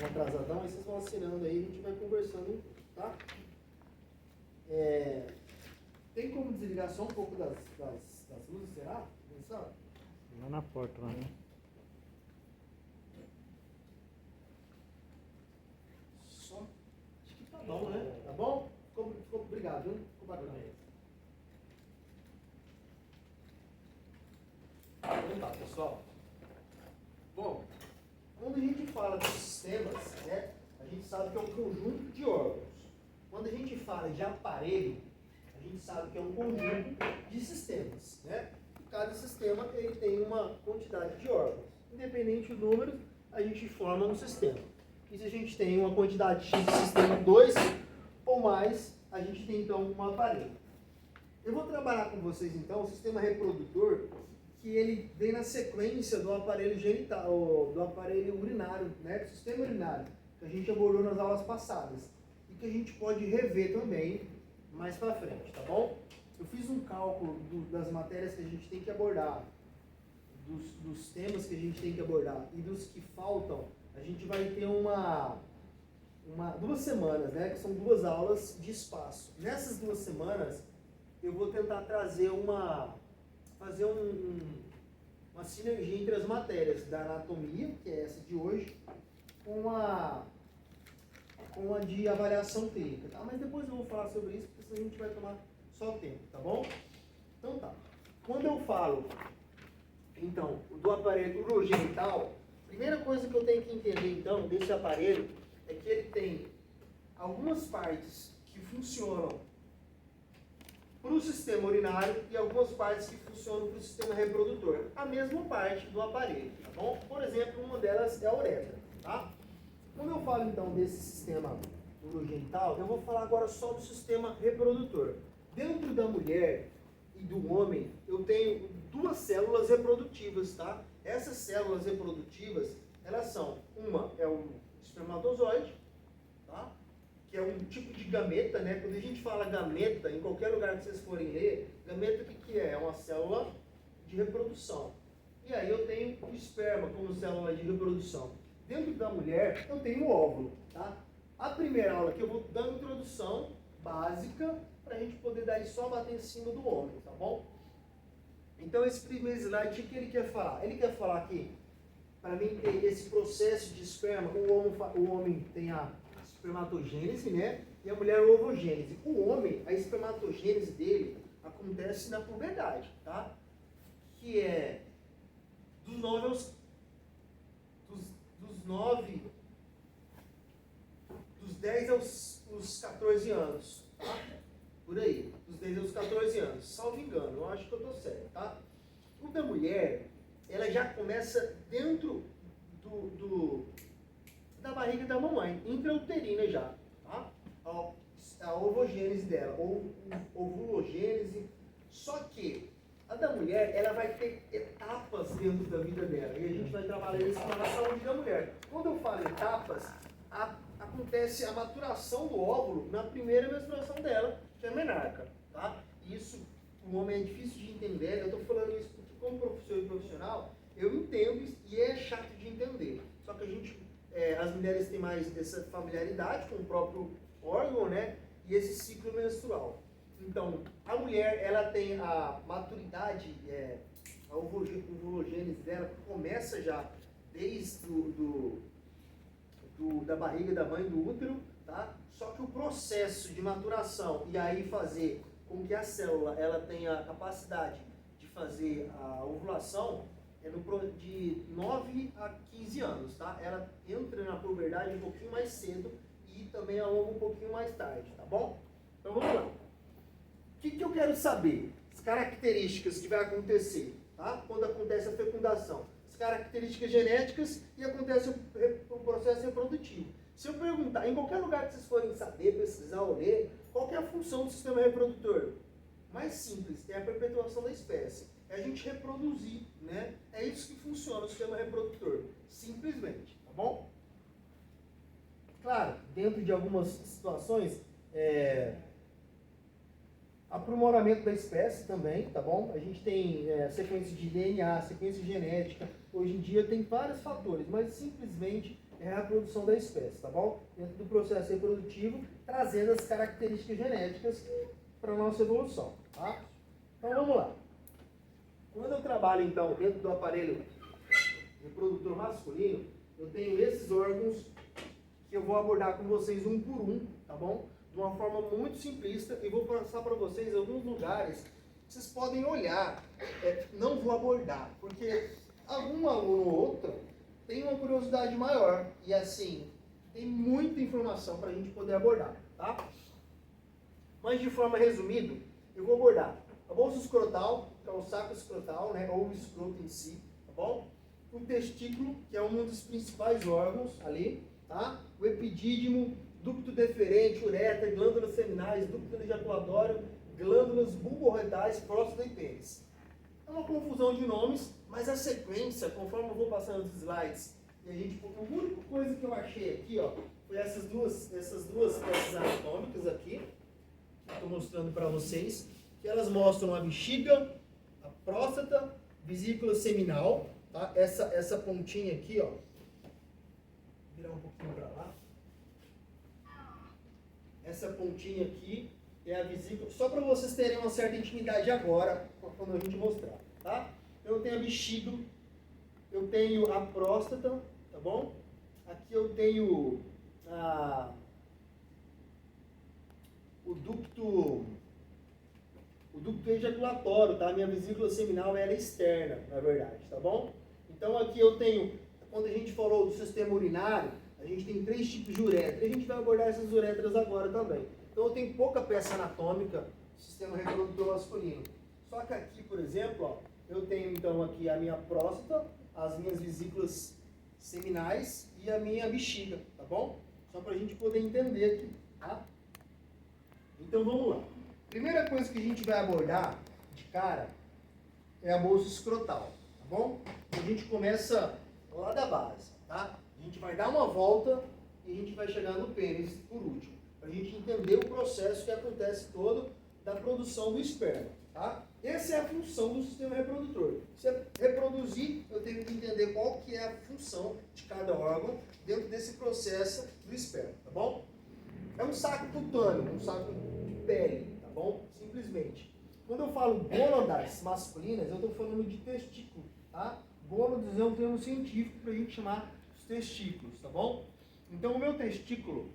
atrasadão, aí vocês vão assinando aí, a gente vai conversando, tá? Tem como desligar só um pouco das luzes, será? Pensar? Lá na porta, lá, né? Só. Acho que tá bom, né? Tá bom? Ficou obrigado, viu? Ficou bacana. Então tá, pessoal. Bom, quando a gente fala de sistemas, né, a gente sabe que é um conjunto de órgãos. Quando a gente fala de aparelho, a gente sabe que é um conjunto de sistemas, né? Cada sistema ele tem uma quantidade de órgãos. Independente do número, a gente forma um sistema. E se a gente tem uma quantidade X de sistema 2 ou mais, a gente tem então um aparelho. Eu vou trabalhar com vocês então o sistema reprodutor, que ele vem na sequência do aparelho genital, do aparelho urinário, né? Do sistema urinário, que a gente abordou nas aulas passadas. E que a gente pode rever também mais para frente, tá bom? Eu fiz um cálculo das matérias que a gente tem que abordar, dos temas que a gente tem que abordar e dos que faltam. A gente vai ter 2 semanas, né? Que são 2 aulas de espaço. Nessas 2 semanas, eu vou tentar trazer fazer uma sinergia entre as matérias da anatomia, que é essa de hoje, com a de avaliação clínica, tá? Mas depois eu vou falar sobre isso, porque senão a gente vai tomar só tempo, tá bom? Então tá. Quando eu falo, então, do aparelho urogenital, a primeira coisa que eu tenho que entender, então, desse aparelho, é que ele tem algumas partes que funcionam para o sistema urinário e algumas partes que funcionam para o sistema reprodutor. A mesma parte do aparelho, tá bom? Por exemplo, uma delas é a uretra, tá? Quando eu falo, então, desse sistema urogenital, eu vou falar agora só do sistema reprodutor. Dentro da mulher e do homem, eu tenho 2 células reprodutivas, tá? Essas células reprodutivas, elas são, uma é o espermatozoide, tá? Que é um tipo de gameta, né? Quando a gente fala gameta, em qualquer lugar que vocês forem ler, gameta o que é? É uma célula de reprodução. E aí eu tenho o esperma como célula de reprodução. Dentro da mulher, eu tenho o óvulo, tá? A primeira aula que eu vou dar uma introdução básica para a gente poder daí só bater em cima do homem, tá bom? Então esse primeiro slide, o que ele quer falar? Ele quer falar que, para mim ter esse processo de esperma, o homem tem a espermatogênese, né? E a mulher a ovogênese. O homem, a espermatogênese dele acontece na puberdade, tá? Que é dos 10 aos 14 anos, tá? Por aí, dos 10 aos 14 anos, salvo engano, eu acho que eu tô certo, tá? O da mulher, ela já começa dentro da barriga da mamãe, intrauterina já, tá? A ovogênese dela, ou ovulogênese, só que a da mulher, ela vai ter etapas dentro da vida dela, e a gente vai trabalhar isso na saúde da mulher. Quando eu falo etapas, acontece a maturação do óvulo na primeira menstruação dela, que é a menarca, tá? Isso, o homem é difícil de entender, eu estou falando isso porque como professor e profissional, eu entendo e é chato de entender. Só que a gente, as mulheres têm mais essa familiaridade com o próprio órgão, né? E esse ciclo menstrual. Então, a mulher, ela tem a maturidade, a ovulogênese dela, que começa já desde da barriga da mãe, do útero, tá? Só que o processo de maturação e aí fazer com que a célula ela tenha a capacidade de fazer a ovulação é de 9 a 15 anos, tá? Ela entra na puberdade um pouquinho mais cedo e também alonga um pouquinho mais tarde, tá bom? Então vamos lá. O que eu quero saber? As características que vai acontecer, tá? Quando acontece a fecundação. As características genéticas e acontece o processo reprodutivo. Se eu perguntar, em qualquer lugar que vocês forem saber, pesquisar ou ler, qual que é a função do sistema reprodutor? Mais simples, é a perpetuação da espécie. É a gente reproduzir, né? É isso que funciona o sistema reprodutor. Simplesmente, tá bom? Claro, dentro de algumas situações, aprimoramento da espécie também, tá bom? A gente tem sequência de DNA, sequência genética. Hoje em dia tem vários fatores, mas simplesmente é a reprodução da espécie, tá bom? Dentro do processo reprodutivo, trazendo as características genéticas para a nossa evolução, tá? Então vamos lá. Quando eu trabalho então dentro do aparelho reprodutor masculino, eu tenho esses órgãos que eu vou abordar com vocês um por um, tá bom? De uma forma muito simplista, e vou passar para vocês alguns lugares que vocês podem olhar. Não vou abordar, porque algum aluno ou outro tem uma curiosidade maior, e assim, tem muita informação para a gente poder abordar, tá? Mas de forma resumida, eu vou abordar a bolsa escrotal, que é o saco escrotal, né, ou o escroto em si, tá bom? O testículo, que é um dos principais órgãos ali, tá? O epidídimo, ducto deferente, uretra, glândulas seminais, ducto ejaculatório, glândulas bulborretais, próstata e pênis. É uma confusão de nomes, mas a sequência, conforme eu vou passando os slides, a única coisa que eu achei aqui, ó, foi essas duas peças anatômicas aqui, que eu estou mostrando para vocês, que elas mostram a bexiga, a próstata, vesícula seminal, tá? Essa pontinha aqui, ó, vou virar um pouquinho para lá. Essa pontinha aqui é a vesícula, só para vocês terem uma certa intimidade agora, quando a gente mostrar, tá? Eu tenho a bexiga, eu tenho a próstata, tá bom? Aqui eu tenho o ducto ejaculatório, tá? A minha vesícula seminal ela é externa, na verdade, tá bom? Então aqui eu tenho, quando a gente falou do sistema urinário, a gente tem 3 tipos de uretra, e a gente vai abordar essas uretras agora também. Então eu tenho pouca peça anatômica do sistema reprodutor masculino. Só que aqui, por exemplo, ó, eu tenho então aqui a minha próstata, as minhas vesículas seminais e a minha bexiga, tá bom? Só para a gente poder entender aqui, tá? Então vamos lá. Primeira coisa que a gente vai abordar de cara é a bolsa escrotal, tá bom? A gente começa lá da base, tá? A gente vai dar uma volta e a gente vai chegar no pênis por último, para a gente entender o processo que acontece todo da produção do esperma, tá? Essa é a função do sistema reprodutor. Se eu reproduzir, eu tenho que entender qual que é a função de cada órgão dentro desse processo do esperma, tá bom? É um saco cutâneo, um saco de pele, tá bom? Simplesmente. Quando eu falo gônadas masculinas, eu estou falando de testículo, tá? Gônadas é um termo científico para a gente chamar os testículos, tá bom? Então o meu testículo,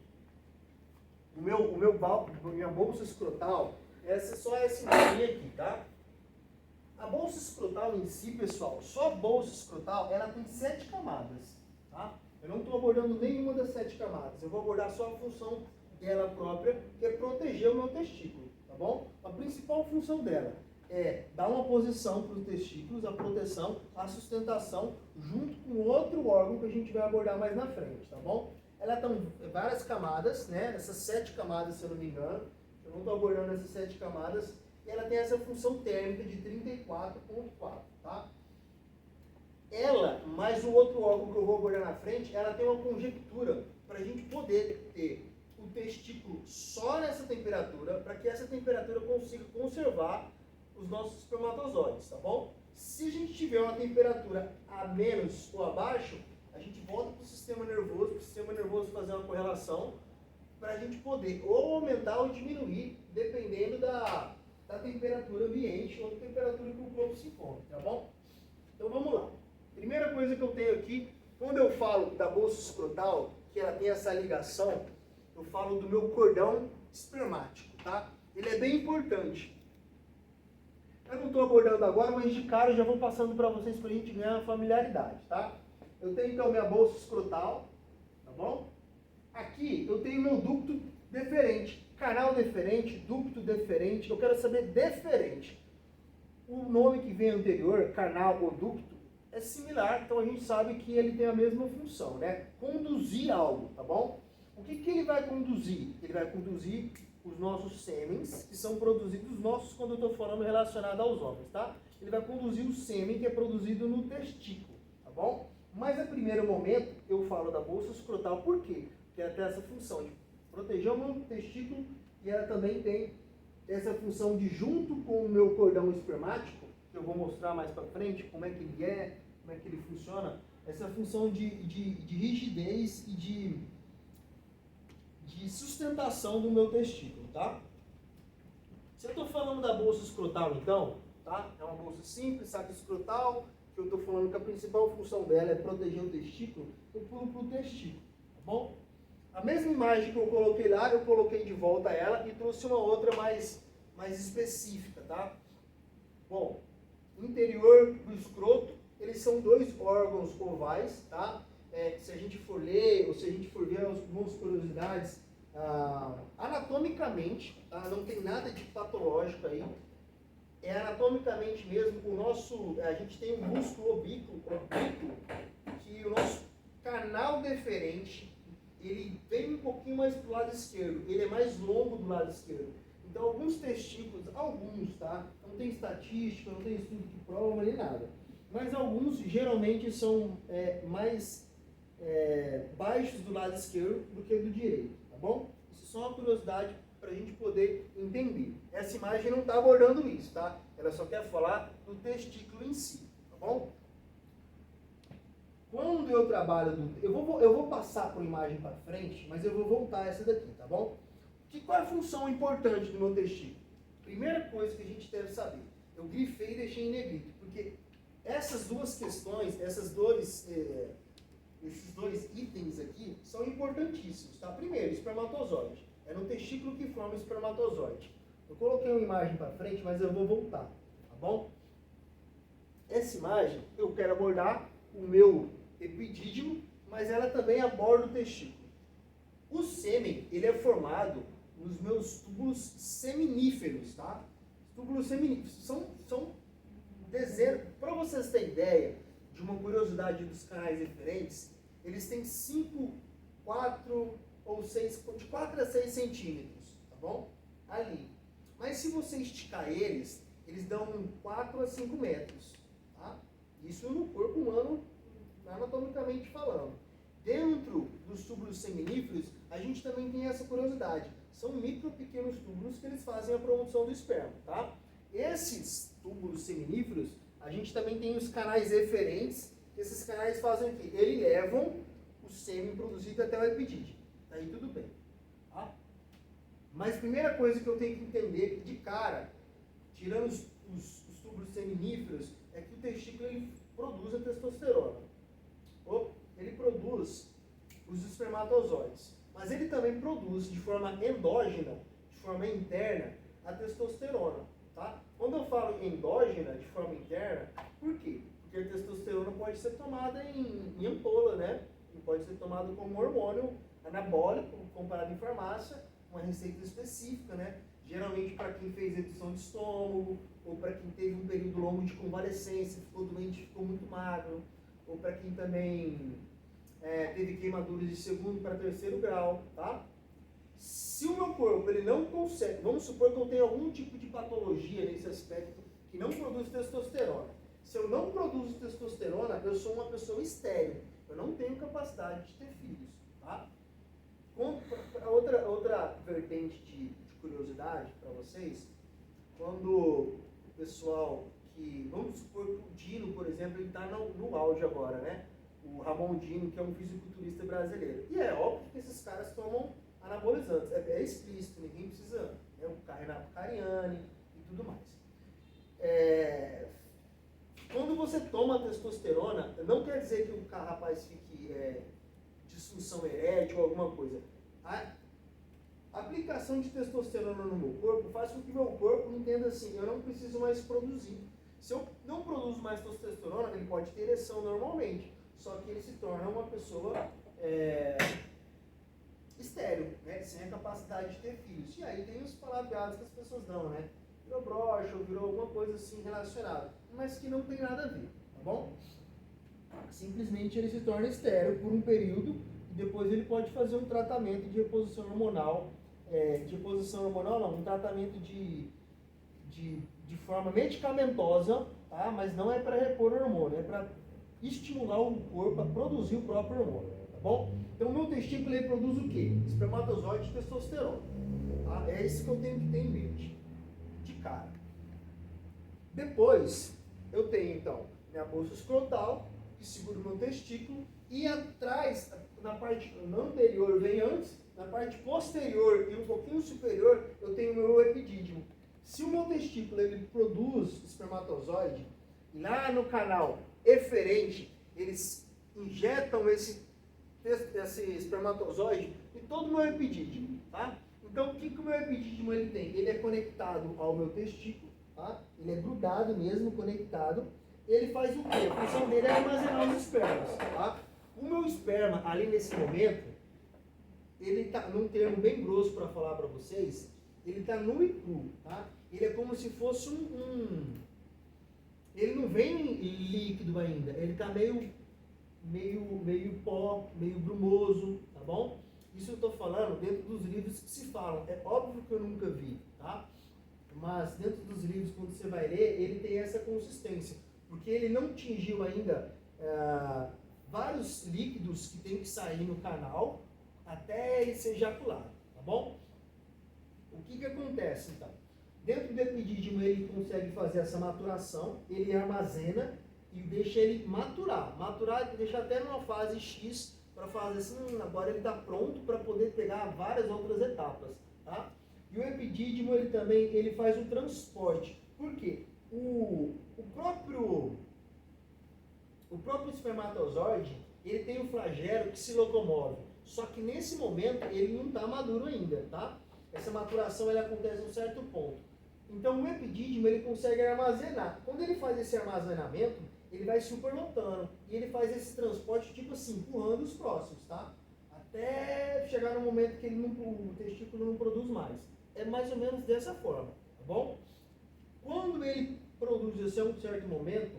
minha bolsa escrotal, essa só é essa linha aqui, tá? A bolsa escrotal em si, pessoal, só a bolsa escrotal, ela tem 7 camadas, tá? Eu não estou abordando nenhuma das 7 camadas, eu vou abordar só a função dela própria, que é proteger o meu testículo, tá bom? A principal função dela é dar uma posição para os testículos, a proteção, a sustentação, junto com outro órgão que a gente vai abordar mais na frente, tá bom? Ela tem várias camadas, né? Essas 7 camadas, se eu não me engano, eu não estou abordando essas 7 camadas, e ela tem essa função térmica de 34,4, tá? Ela, mais o outro órgão que eu vou abordar na frente, ela tem uma conjectura para a gente poder ter o testículo só nessa temperatura, para que essa temperatura consiga conservar os nossos espermatozoides, tá bom? Se a gente tiver uma temperatura a menos ou abaixo, a gente volta para o sistema nervoso fazer uma correlação, para a gente poder ou aumentar ou diminuir, dependendo da temperatura ambiente ou da temperatura que o corpo se encontra, tá bom? Então vamos lá. Primeira coisa que eu tenho aqui, quando eu falo da bolsa escrotal, que ela tem essa ligação, eu falo do meu cordão espermático, tá? Ele é bem importante. Eu não estou abordando agora, mas de cara eu já vou passando para vocês para a gente ganhar familiaridade, tá? Eu tenho então minha bolsa escrotal, tá bom? Aqui eu tenho meu ducto deferente, canal deferente, ducto deferente, eu quero saber deferente. O nome que vem anterior, canal ou ducto, é similar, então a gente sabe que ele tem a mesma função, né? Conduzir algo, tá bom? O que ele vai conduzir? Ele vai conduzir os nossos sêmens, que são produzidos, nossos quando eu estou falando relacionado aos homens, tá? Ele vai conduzir o sêmen que é produzido no testículo, tá bom? Mas a primeiro momento eu falo da bolsa escrotal, por quê? Porque ela tem essa função de proteger o meu testículo e ela também tem essa função de, junto com o meu cordão espermático, que eu vou mostrar mais para frente como é que ele é, como é que ele funciona, essa função de rigidez e de sustentação do meu testículo, tá? Se eu estou falando da bolsa escrotal, então, tá? É uma bolsa simples, saco escrotal, que eu estou falando que a principal função dela é proteger o testículo, eu pulo para o testículo, tá bom? A mesma imagem que eu coloquei lá, eu coloquei de volta ela e trouxe uma outra mais específica, tá? Bom, interior do escroto, eles são dois órgãos ovais, tá? Se a gente for ler, ou se a gente for ver algumas curiosidades, anatomicamente, tá? Não tem nada de patológico aí, é anatomicamente mesmo, a gente tem um músculo oblíquo, que o nosso canal deferente, ele vem um pouquinho mais para o lado esquerdo, ele é mais longo do lado esquerdo. Então, alguns testículos, tá? Não tem estatística, não tem estudo que prova nem nada. Mas alguns, geralmente, são mais baixos do lado esquerdo do que do direito, tá bom? Isso é só uma curiosidade para a gente poder entender. Essa imagem não está abordando isso, tá? Ela só quer falar do testículo em si, tá bom? Quando eu trabalho eu vou passar por imagem para frente, mas eu vou voltar essa daqui, tá bom? Qual é a função importante do meu testículo? Primeira coisa que a gente deve saber, eu grifei e deixei em negrito, porque essas duas questões, esses dois itens aqui, são importantíssimos, tá? Primeiro, espermatozoide. É no testículo que forma o espermatozoide. Eu coloquei uma imagem para frente, mas eu vou voltar, tá bom? Essa imagem, eu quero abordar o meu epidídimo, mas ela também aborda o testículo. O sêmen, ele é formado nos meus túbulos seminíferos, tá? Os túbulos seminíferos são dezenas. Para vocês terem ideia de uma curiosidade dos canais referentes, eles têm 5, 4 ou 6, de 4 a 6 centímetros, tá bom? Ali. Mas se você esticar eles dão 4 a 5 metros, tá? Isso no corpo humano, anatomicamente falando. Dentro dos túbulos seminíferos, a gente também tem essa curiosidade. São pequenos túbulos que eles fazem a produção do esperma, tá? Esses túbulos seminíferos, a gente também tem os canais eferentes. Esses canais fazem o quê? Eles levam o sêmen produzido até o epidídimo. Aí tudo bem, tá? Mas a primeira coisa que eu tenho que entender de cara, tirando os túbulos seminíferos, é que o testículo ele produz a testosterona. Ele produz os espermatozoides, mas ele também produz de forma endógena, de forma interna, a testosterona, tá? Quando eu falo endógena, de forma interna, por quê? Porque a testosterona pode ser tomada em ampola, né? E pode ser tomada como hormônio anabólico, comprado em farmácia, uma receita específica, né? Geralmente para quem fez redução de estômago, ou para quem teve um período longo de convalescência, ficou doente, ficou muito magro, ou para quem também teve queimaduras de 2º para 3º grau, tá? Se o meu corpo ele não consegue, vamos supor que eu tenho algum tipo de patologia nesse aspecto que não produz testosterona. Se eu não produzo testosterona, eu sou uma pessoa estéril, eu não tenho capacidade de ter filhos, tá? Outra vertente de curiosidade para vocês, quando o pessoal vamos supor que o Dino, por exemplo, ele está no auge agora, né? O Ramon Dino, que é um fisiculturista brasileiro. E é óbvio que esses caras tomam anabolizantes, é explícito, ninguém precisa, né? O Renato Cariani e tudo mais. Quando você toma testosterona, não quer dizer que o rapaz fique disfunção erétil ou alguma coisa. A aplicação de testosterona no meu corpo faz com que meu corpo entenda assim, eu não preciso mais produzir. Se eu não produzo mais testosterona, ele pode ter ereção normalmente, só que ele se torna uma pessoa estéril, né? Sem a capacidade de ter filhos. E aí tem os palavreados que as pessoas dão, né? Virou broxa ou virou alguma coisa assim relacionada, mas que não tem nada a ver, tá bom? Simplesmente ele se torna estéril por um período e depois ele pode fazer um tratamento de reposição hormonal, um tratamento de forma medicamentosa, tá? Mas não é para repor hormônio, é para estimular o corpo a produzir o próprio hormônio, tá bom? Então o meu testículo ele produz o quê? Espermatozoide e testosterona, tá? É isso que eu tenho que ter em mente. cara. Depois, eu tenho então minha bolsa escrotal, que segura o meu testículo, e atrás, na parte não anterior vem antes, na parte posterior e um pouquinho superior, eu tenho o meu epidídimo. Se o meu testículo ele produz espermatozoide, lá no canal eferente, eles injetam esse espermatozoide em todo o meu epidídimo, tá? Então, o que o meu epidídimo ele tem? Ele é conectado ao meu testículo, tá? Ele é grudado mesmo, conectado. Ele faz o quê? A função dele é armazenar os espermas, tá? O meu esperma, ali nesse momento, ele tá num termo bem grosso para falar para vocês, ele tá nu e cru, tá? Ele é como se fosse ele não vem líquido ainda, ele tá meio pó, meio brumoso, tá bom? Isso eu estou falando dentro dos livros que se falam. É óbvio que eu nunca vi, tá? Mas dentro dos livros, quando você vai ler, ele tem essa consistência. Porque ele não atingiu ainda vários líquidos que tem que sair no canal até ele ser ejaculado, tá bom? O que acontece, então? Dentro do epidídimo, ele consegue fazer essa maturação, ele armazena e deixa ele maturar. Maturar, deixa até numa fase X, para fazer assim, agora ele está pronto para poder pegar várias outras etapas, tá? E o epidídimo, ele também faz o transporte. Por quê? O próprio espermatozoide, ele tem um flagelo que se locomove. Só que nesse momento, ele não está maduro ainda, tá? Essa maturação, ela acontece em um certo ponto. Então, o epidídimo, ele consegue armazenar. Quando ele faz esse armazenamento, ele vai superlotando. E ele faz esse transporte, tipo assim, empurrando os próximos, tá? Até chegar no momento que o testículo não produz mais. É mais ou menos dessa forma, tá bom? Quando ele produz isso em um certo momento,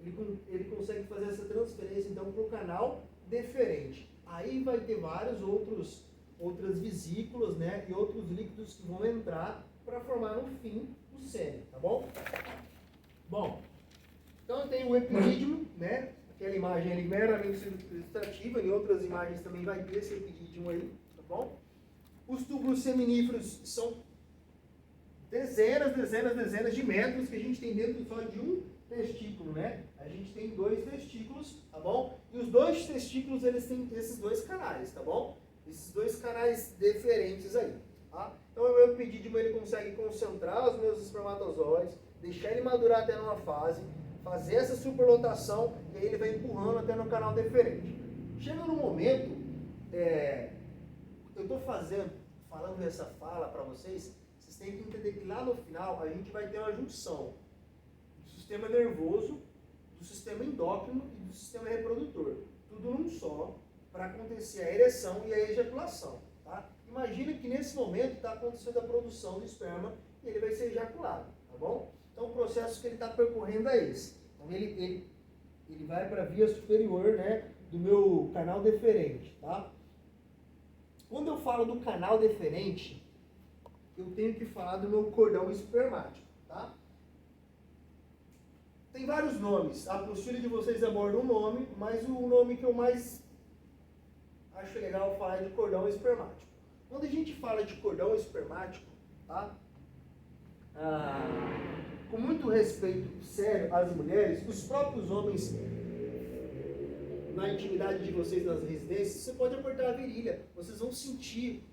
ele consegue fazer essa transferência, então, para o canal deferente. Aí vai ter várias outras vesículas, né? E outros líquidos que vão entrar para formar, no fim, o sêmen, tá bom? Bom, então eu tenho o epidídimo, né? Aquela imagem ali meramente ilustrativa, em outras imagens também vai ter esse epidídimo aí, tá bom? Os túbulos seminíferos são dezenas de metros que a gente tem dentro só de um testículo, né? A gente tem 2 testículos, tá bom? E os 2 testículos, eles têm esses 2 canais, tá bom? Esses 2 canais diferentes aí, tá? Então o meu epidídimo, ele consegue concentrar os meus espermatozoides, deixar ele madurar até numa fase, fazer essa superlotação e aí ele vai empurrando até no canal deferente. Chega no momento, eu estou falando essa fala para vocês, vocês têm que entender que lá no final a gente vai ter uma junção do sistema nervoso, do sistema endócrino e do sistema reprodutor. Tudo num só, para acontecer a ereção e a ejaculação. Tá? Imagina que nesse momento está acontecendo a produção do esperma e ele vai ser ejaculado, tá bom? Então o processo que ele está percorrendo é esse. Então ele vai para a via superior, né, do meu canal deferente, tá? Quando eu falo do canal deferente, eu tenho que falar do meu cordão espermático, tá? Tem vários nomes. A apostila de vocês aborda um nome, mas o nome que eu mais acho legal falar é de cordão espermático. Quando a gente fala de cordão espermático, tá? Com muito respeito sério às mulheres, os próprios homens, na intimidade de vocês nas residências, você pode apertar a virilha, vocês vão sentir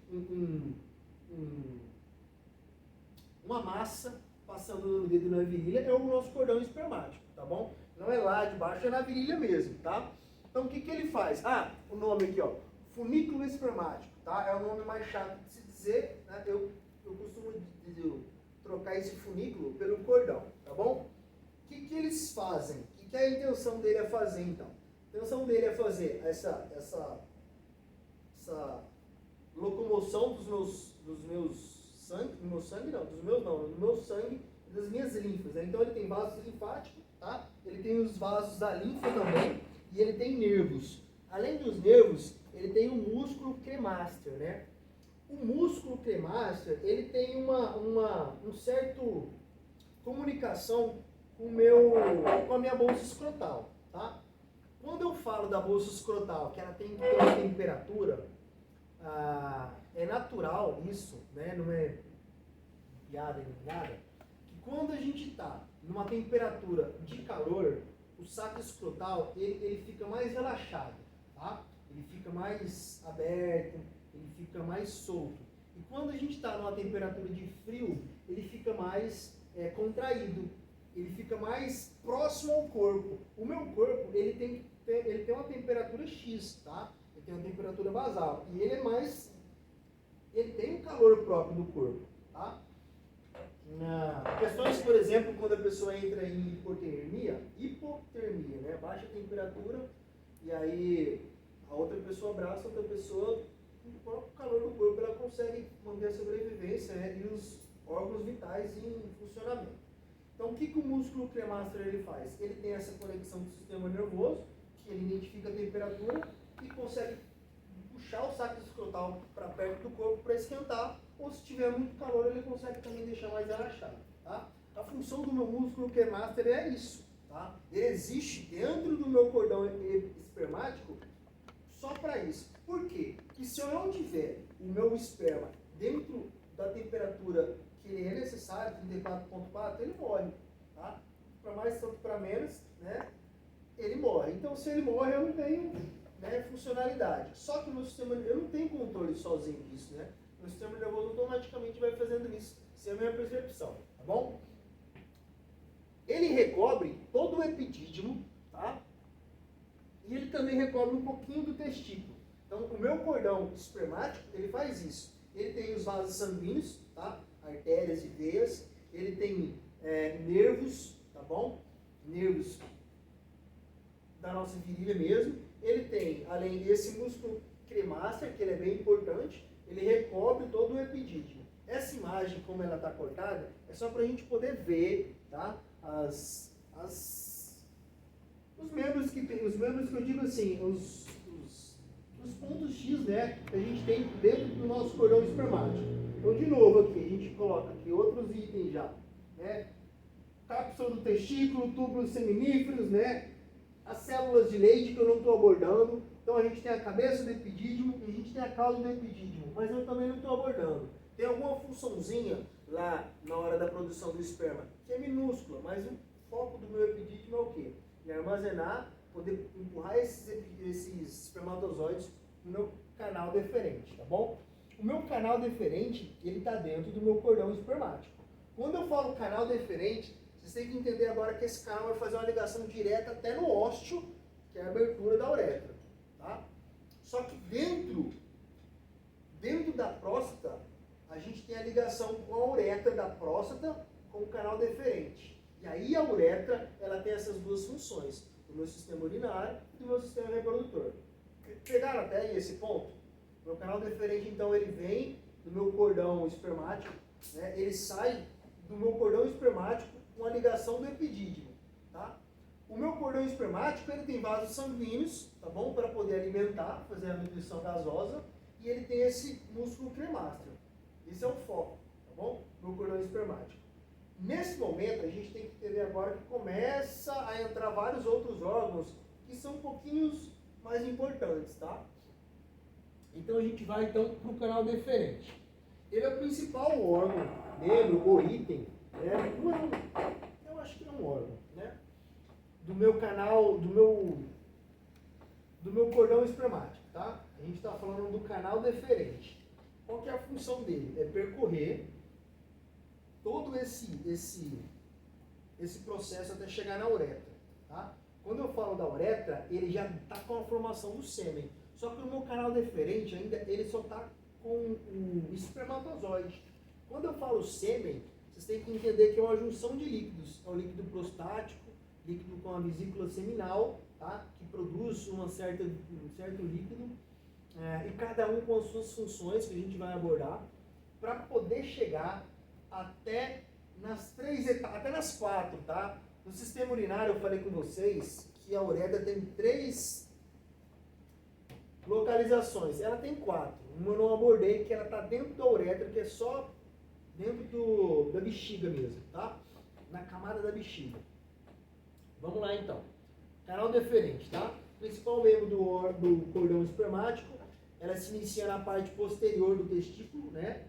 uma massa passando no dedo na virilha, é o nosso cordão espermático, tá bom? Não é lá de baixo, é na virilha mesmo, tá? Então o que ele faz? O nome aqui, ó, funículo espermático, tá? É o nome mais chato de se dizer, né? Eu costumo trocar esse funículo pelo cordão, tá bom? O que eles fazem? O que a intenção dele é fazer, então? A intenção dele é fazer essa locomoção do meu sangue e das minhas linfas, né? Então ele tem vasos linfáticos, tá? Ele tem os vasos da linfa também e ele tem nervos. Além dos nervos, ele tem o músculo cremaster, né? O músculo cremaster, ele tem um certo comunicação com a minha bolsa escrotal, tá? Quando eu falo da bolsa escrotal, que ela tem que ter uma temperatura, é natural isso, né? Não é piada nem nada. quando a gente está numa temperatura de calor, o saco escrotal ele fica mais relaxado, tá? Ele fica mais aberto, ele fica mais solto. E quando a gente está numa temperatura de frio, ele fica mais contraído, ele fica mais próximo ao corpo. O meu corpo ele tem uma temperatura X, tá? Ele tem uma temperatura basal e ele tem um calor próprio do corpo, tá? Questões, por exemplo, quando a pessoa entra em hipotermia, né? Baixa temperatura, e aí a outra pessoa abraça a outra pessoa, com o próprio calor do corpo ela consegue manter a sobrevivência, né? E os órgãos vitais em funcionamento. Então, o que o músculo cremaster ele faz? Ele tem essa conexão com o sistema nervoso, que ele identifica a temperatura e consegue puxar o saco escrotal para perto do corpo para esquentar, ou se tiver muito calor, ele consegue também deixar mais relaxado, tá? A função do meu músculo cremaster é isso, tá? Ele existe dentro do meu cordão espermático só para isso. Por quê? Porque se eu não tiver o meu esperma dentro da temperatura que ele é necessário, 34,4, ele morre, tá? Para mais, tanto para menos, né? Ele morre. Então, se ele morre, eu não tenho, né, funcionalidade. Só que o meu sistema, eu não tenho controle sozinho disso, né? O sistema nervoso automaticamente vai fazendo isso, sem a minha percepção, tá bom? Ele recobre todo o epidídimo, tá? E ele também recobre um pouquinho do testículo. Então, o meu cordão espermático, ele faz isso. Ele tem os vasos sanguíneos, tá? Artérias e veias. Ele tem nervos, tá bom? Nervos da nossa virilha mesmo. Ele tem, além desse músculo cremaster, que ele é bem importante, ele recobre todo o epidídimo. Essa imagem, como ela está cortada, é só para a gente poder ver, tá? Os membros que eu digo assim, os pontos X, né, que a gente tem dentro do nosso cordão espermático. Então, de novo aqui, a gente coloca aqui outros itens já, né? Cápsula do testículo, túbulos seminíferos, né? As células de leite que eu não estou abordando. Então a gente tem a cabeça do epidídimo e a gente tem a cauda do epidídimo, mas eu também não estou abordando. Tem alguma funçãozinha lá na hora da produção do esperma, que é minúscula, mas o foco do meu epidídimo é o quê? É armazenar, poder empurrar esses espermatozoides no meu canal deferente, tá bom? O meu canal deferente, ele está dentro do meu cordão espermático. Quando eu falo canal deferente, vocês têm que entender agora que esse canal vai fazer uma ligação direta até no ósteo, que é a abertura da uretra, tá? Só que dentro da próstata, a gente tem a ligação com a uretra da próstata com o canal deferente. E aí a uretra, ela tem essas duas funções, do meu sistema urinário e do meu sistema reprodutor. Pegaram até aí esse ponto? O meu canal deferente, então, ele vem do meu cordão espermático, né? Ele sai do meu cordão espermático com a ligação do epidídimo, tá? O meu cordão espermático, ele tem vasos sanguíneos, tá bom? Para poder alimentar, fazer a nutrição gasosa, e ele tem esse músculo cremaster. Esse é o foco, tá bom? Meu cordão espermático. Nesse momento, a gente tem que entender agora que começa a entrar vários outros órgãos que são um pouquinho mais importantes, tá? Então a gente vai então para o canal deferente. Ele é o principal órgão, membro ou item, né? Eu acho que é um órgão, né? Do meu canal, do meu cordão espermático, tá? A gente está falando do canal deferente. Qual que é a função dele? É percorrer todo esse processo até chegar na uretra, tá? Quando eu falo da uretra, ele já está com a formação do sêmen. Só que o meu canal deferente ainda, ele só está com o espermatozoide. Quando eu falo sêmen, vocês têm que entender que é uma junção de líquidos. É o líquido prostático, líquido com a vesícula seminal, tá? Que produz um certo líquido, e cada um com as suas funções que a gente vai abordar, para poder chegar até nas 3 etapas, até nas 4, tá? No sistema urinário eu falei com vocês que a uretra tem 3 localizações. Ela tem 4. Uma eu não abordei, que ela está dentro da uretra, que é só dentro da bexiga mesmo, tá? Na camada da bexiga. Vamos lá então. Canal deferente, tá? Principal membro do cordão espermático, ela se inicia na parte posterior do testículo, né?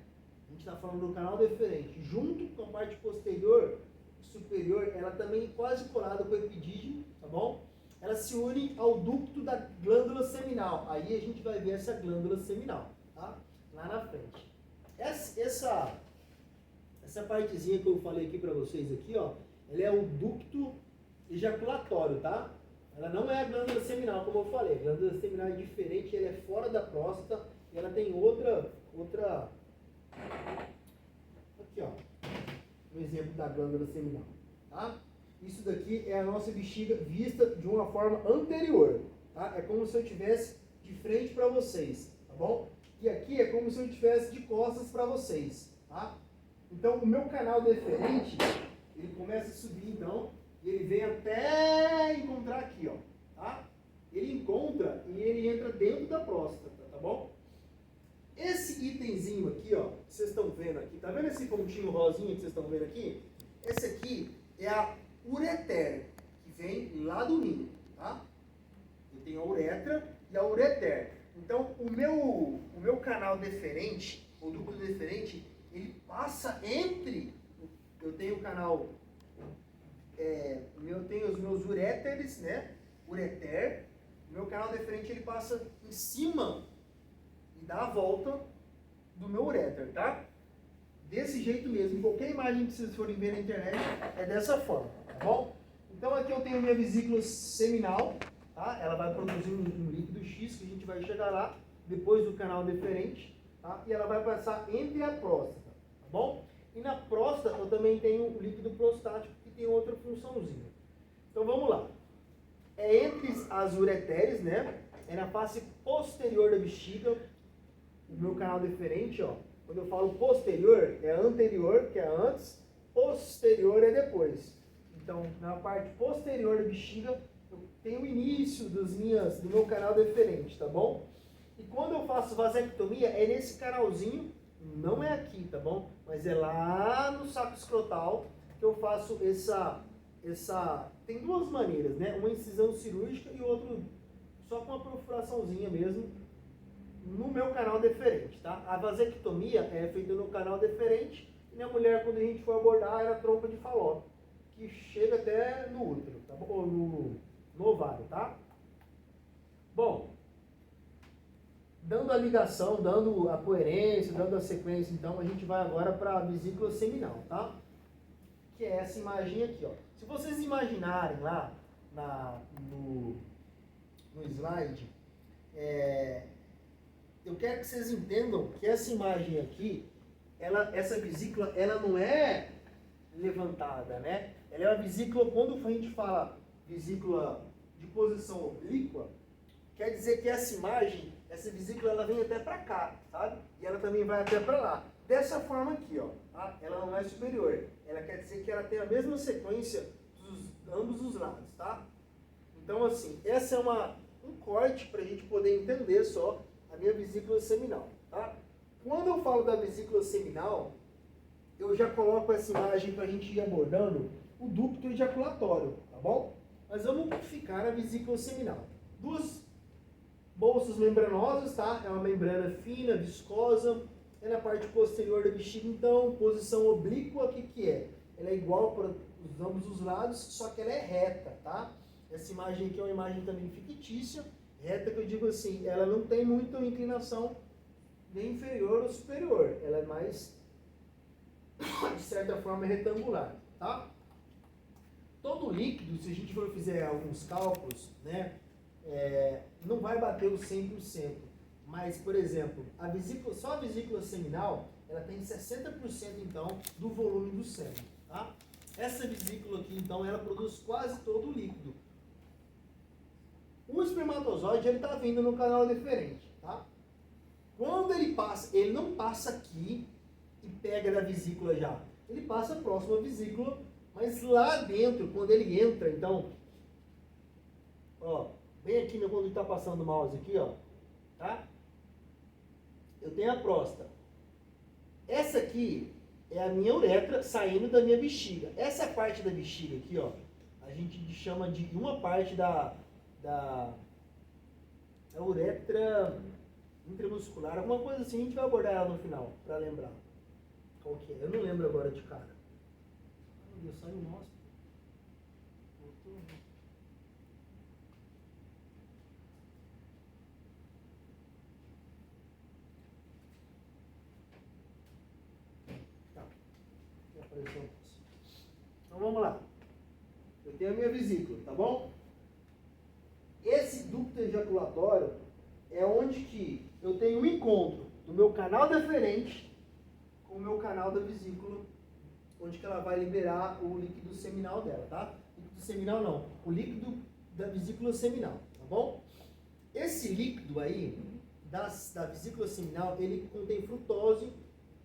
gente está falando do canal deferente, junto com a parte posterior, superior, ela também quase colada com o epidídimo, tá bom? Ela se une ao ducto da glândula seminal. Aí a gente vai ver essa glândula seminal, tá? Lá na frente. Essa partezinha que eu falei aqui para vocês aqui, ó, ela é o ducto ejaculatório, tá? Ela não é a glândula seminal, como eu falei. A glândula seminal é diferente, ela é fora da próstata, e ela tem outra... Aqui, ó. Um exemplo da glândula seminal, tá? Isso daqui é a nossa bexiga vista de uma forma anterior, tá? É como se eu estivesse de frente para vocês, tá bom? E aqui é como se eu estivesse de costas para vocês, tá? Então, o meu canal deferente, ele começa a subir, então, e ele vem até encontrar aqui, ó, tá? Ele encontra e ele entra dentro da próstata, tá bom? Esse itemzinho aqui, ó, que vocês estão vendo aqui, tá vendo esse pontinho rosinha que vocês estão vendo aqui? Esse aqui é a ureter, que vem lá do rim, tá? Eu tenho a uretra e a ureter. Então, o meu canal deferente, o ducto deferente, ele passa entre, eu tenho o canal, eu tenho os meus uréteres, né? Ureter. O meu canal deferente, ele passa em cima e dá a volta do meu uréter, tá? Desse jeito mesmo. Qualquer imagem que vocês forem ver na internet é dessa forma, tá bom? Então aqui eu tenho minha vesícula seminal, tá? Ela vai produzir um líquido X que a gente vai chegar lá depois do canal deferente, tá? E ela vai passar entre a próstata, tá bom? E na próstata eu também tenho o líquido prostático que tem outra funçãozinha. Então vamos lá. É entre as ureteres, né? É na face posterior da bexiga, o meu canal deferente, ó. Quando eu falo posterior, é anterior, que é antes, posterior é depois. Então, na parte posterior da bexiga, eu tenho o início do meu canal deferente, tá bom? E quando eu faço vasectomia, é nesse canalzinho, não é aqui, tá bom? Mas é lá no saco escrotal que eu faço tem duas maneiras, né? Uma incisão cirúrgica e outra só com uma perfuraçãozinha mesmo, no meu canal deferente, tá? A vasectomia é feita no canal deferente e na mulher, quando a gente for abordar, era trompa de Fallope, que chega até no útero, tá bom? Ou no ovário, tá? Bom, dando a ligação, dando a coerência, dando a sequência, então, a gente vai agora para a vesícula seminal, tá? Que é essa imagem aqui, ó. Se vocês imaginarem lá no slide, eu quero que vocês entendam que essa imagem aqui, essa vesícula, ela não é levantada, né? Ela é uma vesícula, quando a gente fala vesícula de posição oblíqua, quer dizer que essa imagem, essa vesícula, ela vem até para cá, sabe? E ela também vai até para lá. Dessa forma aqui, ó, tá? Ela não é superior. Ela quer dizer que ela tem a mesma sequência dos ambos os lados, tá? Então, assim, essa é um corte para a gente poder entender só a minha vesícula seminal, tá? Quando eu falo da vesícula seminal, eu já coloco essa imagem para a gente ir abordando o ducto ejaculatório, tá bom? Mas vamos ficar na vesícula seminal. Duas bolsas membranosas, tá? É uma membrana fina, viscosa, é na parte posterior da bexiga, então, posição oblíqua, o que é? Ela é igual para ambos os lados, só que ela é reta, tá? Essa imagem aqui é uma imagem também fictícia, reta que eu digo assim, ela não tem muita inclinação nem inferior ou superior, ela é mais, de certa forma, retangular, tá? Todo líquido, se a gente for fizer alguns cálculos, né, não vai bater os 100%, mas, por exemplo, só a vesícula seminal, ela tem 60% então do volume do sêmen, tá? Essa vesícula aqui, então, ela produz quase todo o líquido. O espermatozoide, ele está vindo no canal deferente, tá? Quando ele passa, ele não passa aqui e pega da vesícula já. Ele passa próximo à vesícula, mas lá dentro, quando ele entra, então, ó, bem aqui quando está passando o mouse aqui, ó, tá? Eu tenho a próstata. Essa aqui é a minha uretra saindo da minha bexiga. Essa parte da bexiga aqui, ó, a gente chama de uma parte da uretra intramuscular, alguma coisa assim, a gente vai abordar ela no final, para lembrar. Qual que é? Eu não lembro agora de cara. Meu Deus, saiu o nosso. Voltou. Tá. Aqui apareceu o nosso. Então vamos lá. Eu tenho a minha vesícula, tá bom? Esse ducto ejaculatório é onde que eu tenho o encontro do meu canal deferente com o meu canal da vesícula, onde que ela vai liberar o líquido seminal dela, tá? Líquido seminal não, o líquido da vesícula seminal, tá bom? Esse líquido aí, da vesícula seminal, ele contém frutose,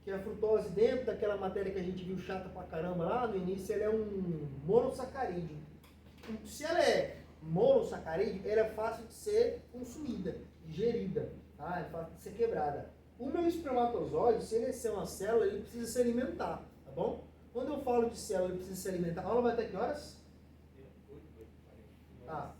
que a frutose dentro daquela matéria que a gente viu chata pra caramba lá no início, ela é um monossacarídeo. Se ela é monossacarídeo, ela é fácil de ser consumida, digerida, tá? É fácil de ser quebrada. O meu espermatozoide, se ele é uma célula, ele precisa se alimentar, tá bom? Quando eu falo de célula, ele precisa se alimentar. A aula vai até que horas? Tá.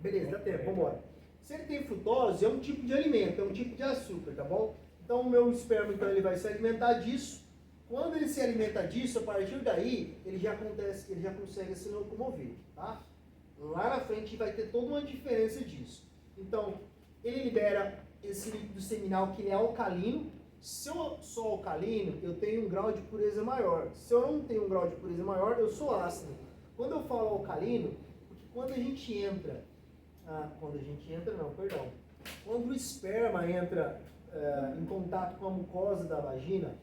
Beleza, dá tempo, vamos embora. Se ele tem frutose, é um tipo de alimento, é um tipo de açúcar, tá bom? Então o meu esperma, então, ele vai se alimentar disso. Quando ele se alimenta disso, a partir daí, ele já consegue se locomover, tá? Lá na frente vai ter toda uma diferença disso. Então, ele libera esse líquido seminal que é alcalino. Se eu sou alcalino, eu tenho um grau de pureza maior. Se eu não tenho um grau de pureza maior, eu sou ácido. Quando eu falo alcalino, porque quando a gente entra... Quando o esperma entra em contato com a mucosa da vagina,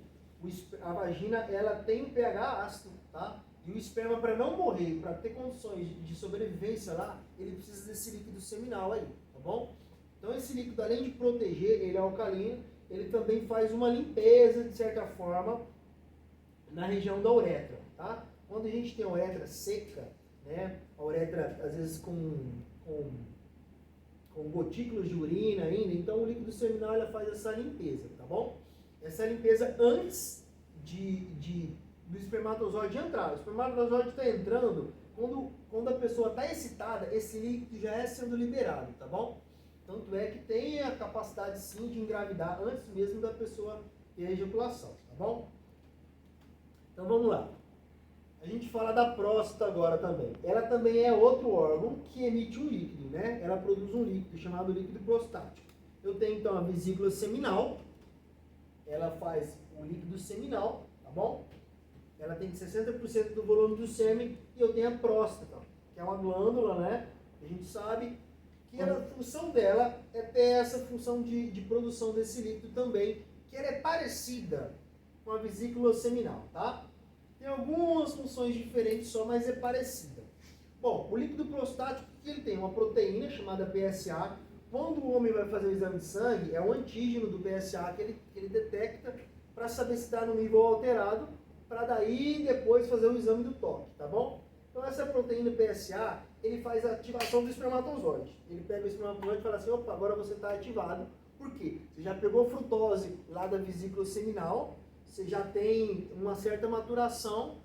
a vagina ela tem um pH ácido, tá? E o esperma, para não morrer, para ter condições de sobrevivência lá, ele precisa desse líquido seminal aí, tá bom? Então esse líquido, além de proteger, ele é alcalino, ele também faz uma limpeza, de certa forma, na região da uretra, tá? Quando a gente tem a uretra seca, né, a uretra às vezes com gotículas de urina ainda, então o líquido seminal ela faz essa limpeza, tá bom? Essa limpeza antes do espermatozoide entrar. O espermatozoide está entrando, quando a pessoa está excitada, esse líquido já é sendo liberado, tá bom? Tanto é que tem a capacidade sim de engravidar antes mesmo da pessoa ter a ejaculação, tá bom? Então vamos lá. A gente fala da próstata agora também. Ela também é outro órgão que emite um líquido, né? Ela produz um líquido chamado líquido prostático. Eu tenho então a vesícula seminal, ela faz o líquido seminal, tá bom? Ela tem 60% do volume do sêmen, e eu tenho a próstata, que é uma glândula, né? A gente sabe que a função dela é ter essa função de produção desse líquido também, que ela é parecida com a vesícula seminal, tá? Tem algumas funções diferentes só, mas é parecida. Bom, o líquido prostático, que ele tem uma proteína chamada PSA. Quando o homem vai fazer o exame de sangue, é o antígeno do PSA que ele detecta para saber se está no nível alterado, para daí depois fazer o exame do toque, tá bom? Então essa proteína PSA, ele faz a ativação do espermatozoide. Ele pega o espermatozoide e fala assim, opa, agora você está ativado. Por quê? Você já pegou frutose lá da vesícula seminal, você já tem uma certa maturação,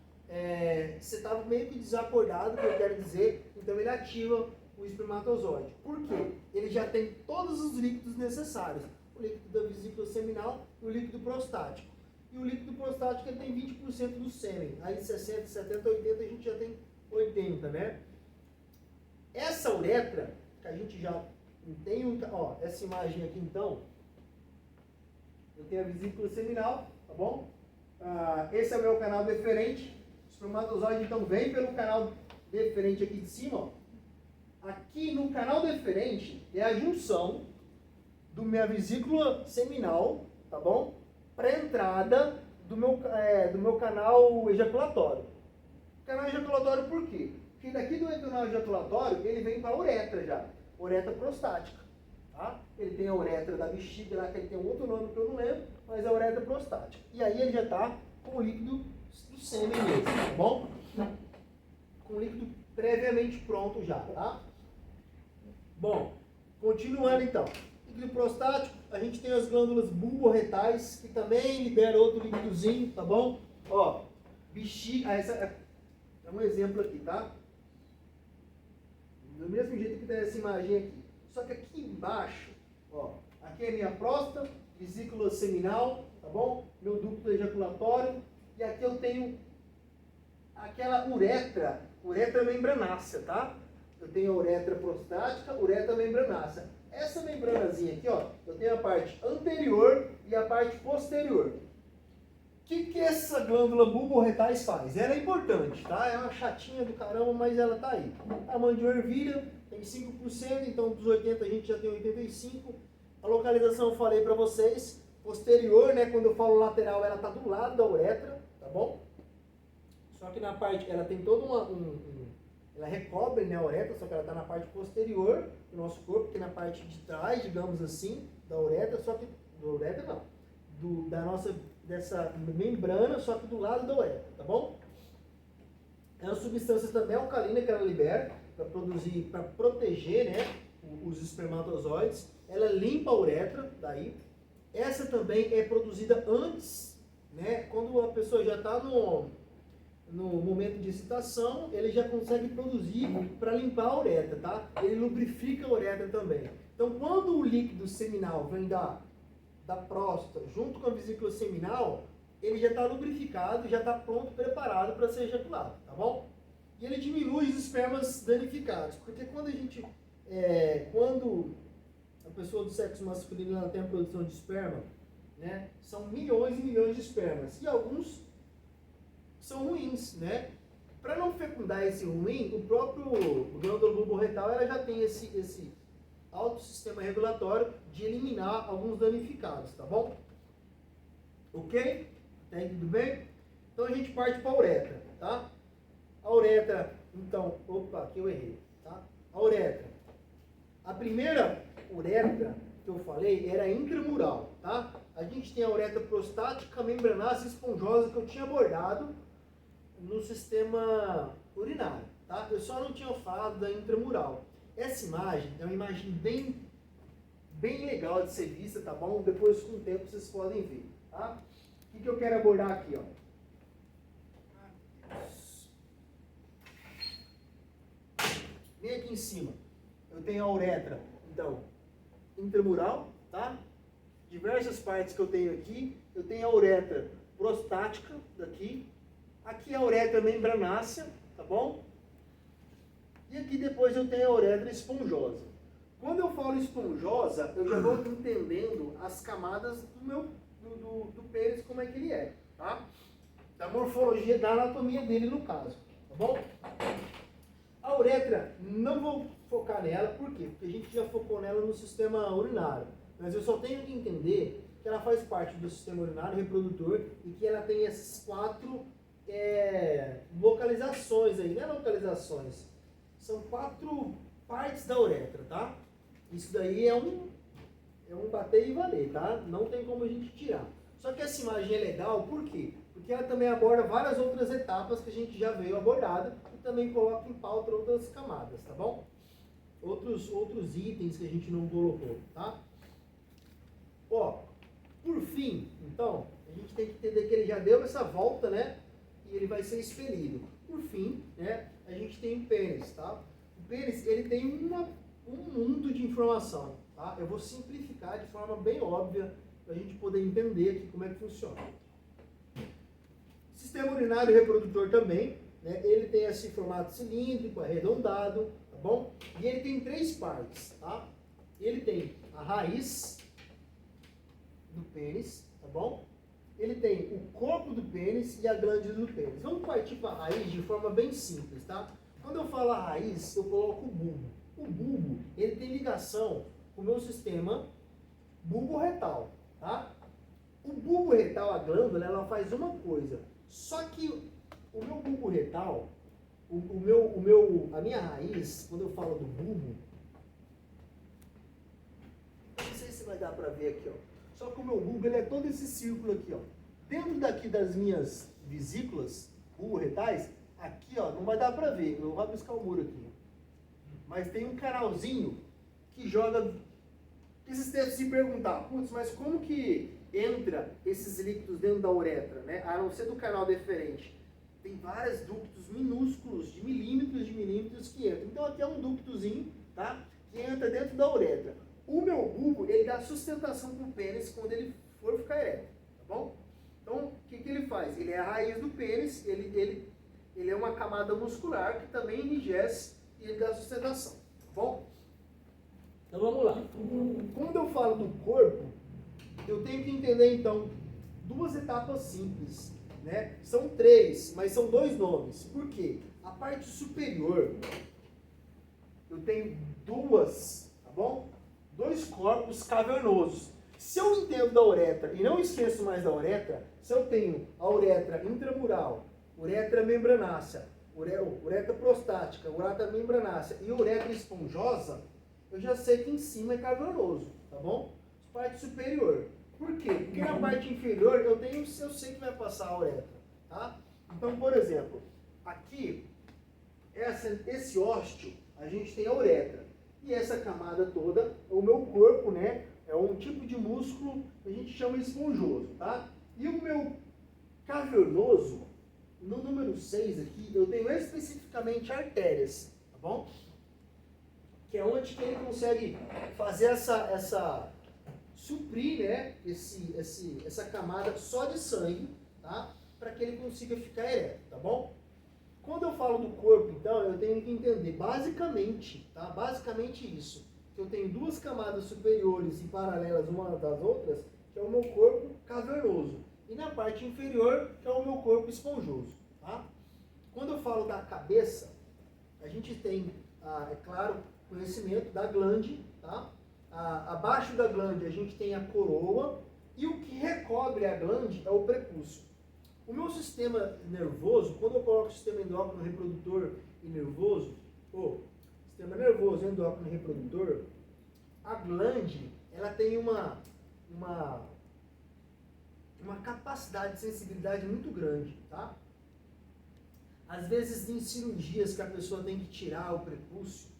você estava meio que desacordado, que eu quero dizer, então ele ativa o espermatozoide. Por quê? Ele já tem todos os líquidos necessários, o líquido da vesícula seminal e o líquido prostático. E o líquido prostático ele tem 20% do sêmen, aí de 60, 70, 80 a gente já tem 80, né? Essa uretra, que a gente já tem, ó, essa imagem aqui então, eu tenho a vesícula seminal, tá bom? Esse é o meu canal deferente. O espermatozoide então vem pelo canal deferente aqui de cima, ó. Aqui no canal deferente é a junção do minha vesícula seminal, tá bom? Para a entrada do meu canal ejaculatório. Canal ejaculatório por quê? Porque daqui do canal ejaculatório ele vem para a uretra já, uretra prostática. Tá? Ele tem a uretra da bexiga lá, que ele tem um outro nome que eu não lembro, mas é a uretra prostática. E aí ele já está com o líquido do sêmen mesmo, tá bom? Com o líquido previamente pronto já, tá? Bom, continuando então. Líquido prostático, a gente tem as glândulas bulborretais, que também liberam outro líquidozinho, tá bom? Ó, bexiga, essa é um exemplo aqui, tá? Do mesmo jeito que tem essa imagem aqui. Só que aqui embaixo, ó, aqui é a minha próstata, vesícula seminal, tá bom? Meu ducto ejaculatório. E aqui eu tenho aquela uretra membranácea, tá? Eu tenho a uretra prostática, uretra membranácea. Essa membranazinha aqui, ó, eu tenho a parte anterior e a parte posterior. O que essa glândula bulborretais faz? Ela é importante, tá? É uma chatinha do caramba, mas ela tá aí. Tamanho de uma ervilha, tem 5%, então dos 80 a gente já tem 85%. A localização eu falei pra vocês. Posterior, né? Quando eu falo lateral, ela tá do lado da uretra, tá bom? Só que na parte, ela tem toda ela recobre, né, a uretra, só que ela está na parte posterior do nosso corpo, que é na parte de trás, digamos assim, da uretra, só que da uretra não, dessa membrana, só que do lado da uretra, tá bom? É uma substância também alcalina que ela libera para proteger, né, os espermatozoides. Ela limpa a uretra, daí. Essa também é produzida antes, né, quando a pessoa já está no momento de excitação, ele já consegue produzir para limpar a uretra, tá? Ele lubrifica a uretra também. Então, quando o líquido seminal vem da próstata junto com a vesícula seminal, ele já está lubrificado, já está pronto, preparado para ser ejaculado, tá bom? E ele diminui os espermas danificados, porque quando a pessoa do sexo masculino ela tem a produção de esperma, né, são milhões e milhões de espermas, e alguns são ruins, né? Para não fecundar esse ruim, o próprio glândula bulborretal ela já tem esse alto sistema regulatório de eliminar alguns danificados, tá bom? Ok? Tá tudo bem? Então a gente parte para a uretra, tá? A uretra, então, opa, aqui eu errei, tá? A uretra. A primeira uretra que eu falei era intramural, tá? A gente tem a uretra prostática, membranácea, esponjosa, que eu tinha abordado no sistema urinário, tá? Eu só não tinha falado da intramural. Essa imagem é uma imagem bem legal de ser vista, tá bom? Depois, com o tempo, vocês podem ver, tá? O que eu quero abordar aqui, ó? Bem aqui em cima, eu tenho a uretra, então, intramural, tá? Diversas partes que eu tenho aqui, eu tenho a uretra prostática, daqui. Aqui é a uretra membranácea, tá bom? E aqui depois eu tenho a uretra esponjosa. Quando eu falo esponjosa, eu já vou entendendo as camadas do pênis, como é que ele é, tá? Da morfologia, da anatomia dele no caso, tá bom? A uretra, não vou focar nela, por quê? Porque a gente já focou nela no sistema urinário. Mas eu só tenho que entender que ela faz parte do sistema urinário reprodutor e que ela tem essas 4 localizações aí, não é localizações, são 4 partes da uretra, tá? Isso daí é um bater e valer, tá? Não tem como a gente tirar. Só que essa imagem é legal, por quê? Porque ela também aborda várias outras etapas que a gente já veio abordado e também coloca em pauta outras camadas, tá bom? Outros itens que a gente não colocou, tá? Ó, por fim, então, a gente tem que entender que ele já deu essa volta, né? E ele vai ser expelido. Por fim, né, a gente tem o pênis, tá? O pênis, ele tem um mundo de informação, tá? Eu vou simplificar de forma bem óbvia para a gente poder entender aqui como é que funciona. Sistema urinário reprodutor também, né? Ele tem esse formato cilíndrico, arredondado, tá bom? E ele tem 3 partes, tá? Ele tem a raiz do pênis, tá bom? Ele tem o corpo do pênis e a glândula do pênis. Vamos partir para a raiz de forma bem simples, tá? Quando eu falo a raiz, eu coloco o bulbo. O bulbo, ele tem ligação com o meu sistema bulborretal, tá? O bulbo retal, a glândula, ela faz uma coisa. Só que o meu bulbo retal, a minha raiz, quando eu falo do bulbo, não sei se vai dar para ver aqui, ó. Só que o meu bulbo, ele é todo esse círculo aqui, ó. Dentro daqui das minhas vesículas bulborretais, aqui, ó, não vai dar para ver. Eu vou rabiscar o muro aqui. Mas tem um canalzinho que joga. Vocês devem se perguntar, putz, mas como que entra esses líquidos dentro da uretra, né? A não ser do canal deferente. Tem vários ductos minúsculos, de milímetros que entram. Então aqui é um ductozinho, tá? Que entra dentro da uretra. O meu bulbo, ele dá sustentação para o pênis quando ele for ficar ereto, tá bom? que ele faz? Ele é a raiz do pênis, ele é uma camada muscular que também enrijece e ele dá sustentação, tá bom? Então vamos lá. Quando eu falo do corpo, eu tenho que entender então duas etapas simples, né? São três, mas são dois nomes. Por quê? A parte superior, eu tenho duas, tá bom? Dois corpos cavernosos. Se eu entendo da uretra e não esqueço mais da uretra, se eu tenho a uretra intramural, uretra membranácea, uretra prostática, uretra membranácea e uretra esponjosa, eu já sei que em cima é cavernoso, tá bom? Parte superior. Por quê? Porque na parte inferior eu sei que vai passar a uretra, tá? Então, por exemplo, aqui, esse ósteo, a gente tem a uretra. E essa camada toda, o meu corpo, né, é um tipo de músculo que a gente chama esponjoso, tá? E o meu cavernoso, no número 6 aqui, eu tenho especificamente artérias, tá bom? Que é onde que ele consegue fazer suprir, né, essa camada só de sangue, tá? Para que ele consiga ficar ereto, tá bom? Quando eu falo do corpo, então, eu tenho que entender basicamente, tá? Basicamente isso. Que eu tenho duas camadas superiores e paralelas uma das outras, que é o meu corpo cavernoso. E na parte inferior, que é o meu corpo esponjoso, tá? Quando eu falo da cabeça, a gente tem, é claro, conhecimento da glande, tá? Abaixo da glande a gente tem a coroa e o que recobre a glande é o prepúcio. O meu sistema nervoso, quando eu coloco o sistema endócrino reprodutor e nervoso, sistema nervoso, endócrino e reprodutor, a glande, ela tem uma capacidade de sensibilidade muito grande, tá? Às vezes em cirurgias que a pessoa tem que tirar o prepúcio,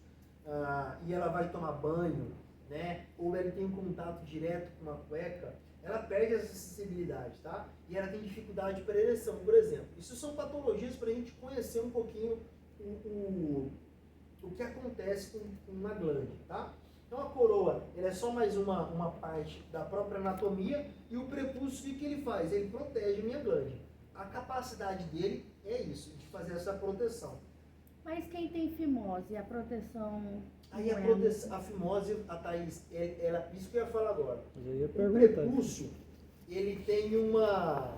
e ela vai tomar banho, né? Ou ela tem um contato direto com uma cueca, ela perde essa sensibilidade, tá? E ela tem dificuldade para ereção, por exemplo. Isso são patologias para a gente conhecer um pouquinho o que acontece com uma glande, tá? Então a coroa, ele é só mais uma parte da própria anatomia e o prepúcio, o que ele faz? Ele protege a minha glande. A capacidade dele é isso, de fazer essa proteção. Mas quem tem fimose, a proteção... Aí a fimose, a Thaís, isso que eu ia falar agora. Mas eu ia O perguntar. prepúcio, ele tem uma...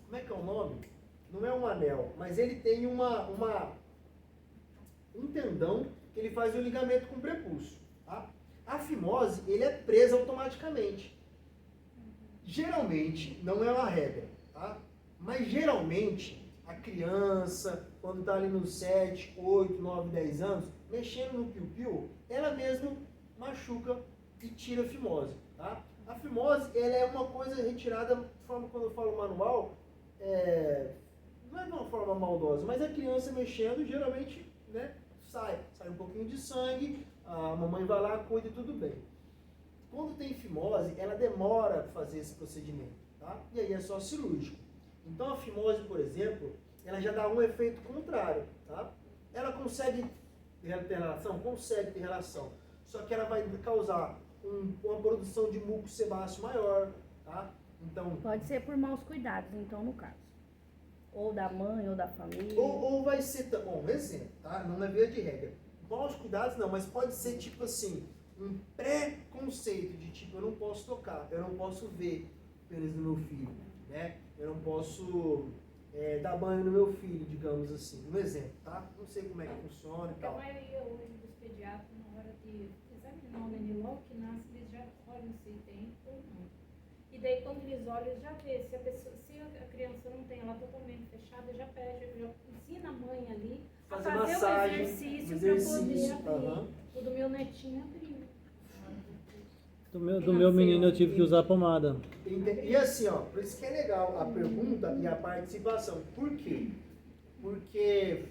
Como é que é o nome? Não é um anel, mas ele tem um tendão que ele faz o ligamento com o prepúcio. Tá? A fimose, ele é presa automaticamente. Geralmente, não é uma regra, tá? Mas geralmente, a criança, quando está ali nos 7, 8, 9, 10 anos, mexendo no piu-piu, ela mesma machuca e tira a fimose, tá? A fimose, ela é uma coisa retirada, quando eu falo manual, não é de uma forma maldosa, mas a criança mexendo, geralmente, né, sai um pouquinho de sangue, a mamãe vai lá, cuida e tudo bem. Quando tem fimose, ela demora para fazer esse procedimento, tá? E aí é só cirúrgico. Então a fimose, por exemplo, ela já dá um efeito contrário, tá? Ela consegue ter relação? Consegue ter relação. Só que ela vai causar uma produção de muco sebáceo maior, tá? Então, pode ser por maus cuidados, então, no caso. Ou da mãe, ou da família. Ou vai ser, bom, um exemplo, tá? Não é via de regra. Maus cuidados não, mas pode ser tipo assim, um pré-conceito de tipo, eu não posso tocar, eu não posso ver o pênis do meu filho, né? Eu não posso dar banho no meu filho, digamos assim. Um exemplo, tá? Não sei como é que funciona e Porque a tal. maioria hoje dos pediatras, na hora de examinar o neném logo que nasce, eles já olham se tem ou não. E daí quando eles olham, eles já vê se a criança não tem ela totalmente fechada, já pede, já ensina a mãe ali a Fazer fazer massagem, o exercício um para exercício, poder abrir. aham. O do meu netinho abriu. Do meu menino eu tive que usar pomada. E assim, ó, por isso que é legal a pergunta e a participação. Por quê? Porque